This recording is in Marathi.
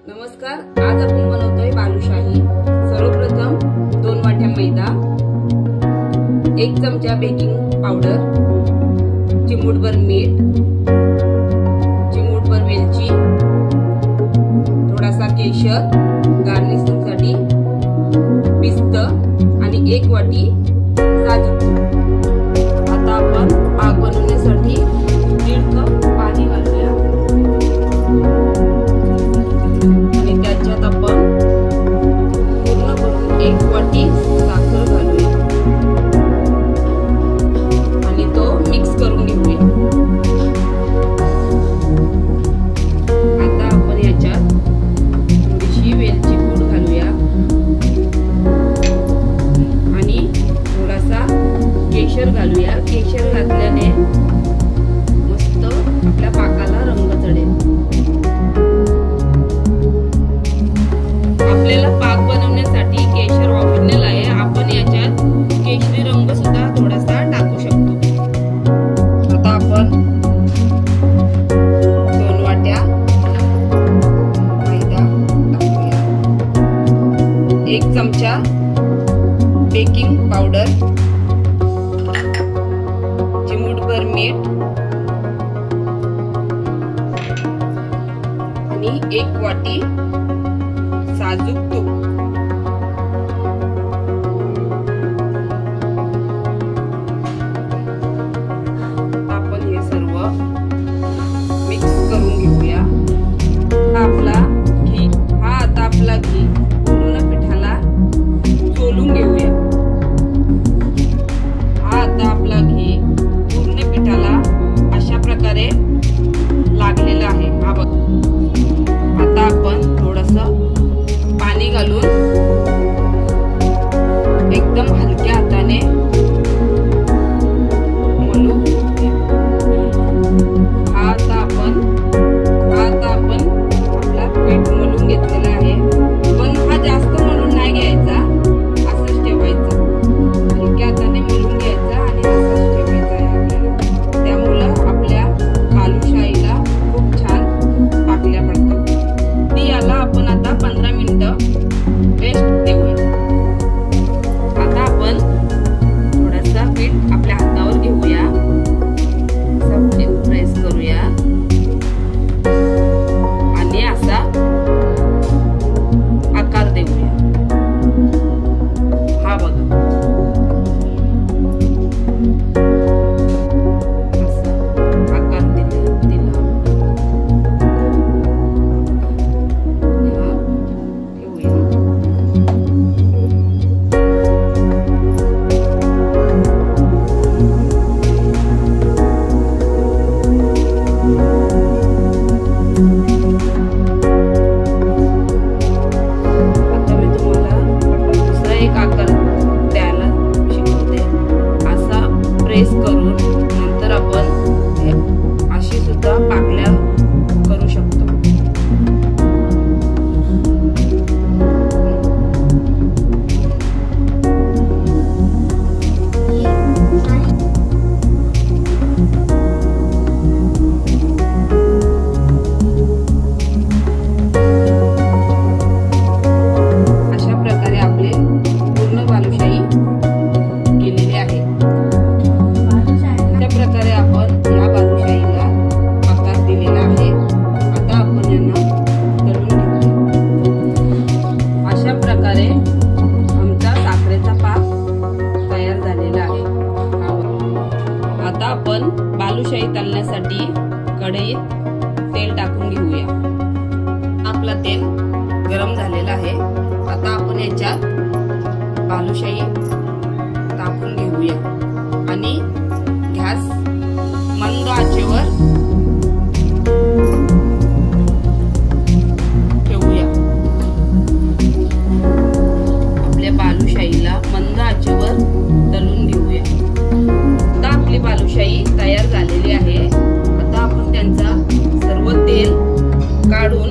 नमस्कार, आज आपण बनवतोय बालुशाही। सर्वप्रथम 2 वाट्या मैदा, 1 चमचा बेकिंग पावडर, चिमूटभर मीठ, चिमूटभर वेलची, थोडासा केशर गार्निशिंगसाठी, पिस्त आणि 1 वाटी साजूक तूप। आता आपण पाक बनवण्यासाठी 1.5 कप पाणी घालूया आणि त्याच्यात आपण पूर्ण भरून 1 वाटी साखर घालूया आणि तो मिक्स करून घेऊया। आता आपण याच्यात थोडीशी वेलची पूड घालूया आणि थोडासा केशर घालूया। केशर घातल्याने मस्त आपल्या पाकाला रंग चढेल। आपल्याला पाक बनवण्यासाठी केशर ऑप्शनल आहे, आपण याच्यात केशरी रंग सुद्धा थोडासा टाकू शकतो। आता आपण 2 वाट्या मैदा टाकूया, 1 चमचा बेकिंग पावडर, चिमूटभर मीठ आणि 1 वाटी साजूक तूप। आपण हे सर्व मिक्स करून घेऊया। आता आपला घी पूर्ण पिठाला चोलून घेऊया। आता आपला घी पूर्ण पिठाला अशा प्रकारे लागलेला आहे। हा बघ, आता आपण थोडंसं पाणी घालून एकदम हलक्या हाताने मळू। आता आपण आपला पीठ मळून घेतलेला आहे, पण हा जास्त मळून नाही घ्यायचा, असंच ठेवायचा। हलक्या हाताने मळून घ्यायचा आणि असंच ठेवायचा आहे आपल्याला। त्यामुळं आपल्या बालुशाहीला खूप छान पाकल्या पडतात। याला आपण आता 15 मिनिटं रेस्ट देऊया। आता आपण थोडासा पीठ आपल्या हातावर घेऊया, असं प्रेस करूया आणि असा आकार देऊया। हा बघा, असा आकार दिला प्रेस करून नंतर आपण अशी सुद्धा पाकल्या करू शकतो। अशा प्रकारे आपले पूर्ण बालुशाही केलेले आहे। प्रकारे आपण या बालुशाहीला आकार दिलेला आहे। आता आपण यांना तळून घेऊया। अशा प्रकारे आमचा साखरेचा पाक तयार झालेला आहे। आता आपण बालुशाही तळण्यासाठी कढईत तेल टाकून घेऊया। आपला तेल गरम झालेला आहे। आता आपण याच्यात बालुशाही टाकून घेऊया आणि गॅस मंद आचेवर ठेवूया। आपल्या बालुशाहीला मंद आचेवर तळून घेऊया। आता आपली बालुशाही तयार झालेली आहे। आता आपण त्यांचा सर्व तेल काढून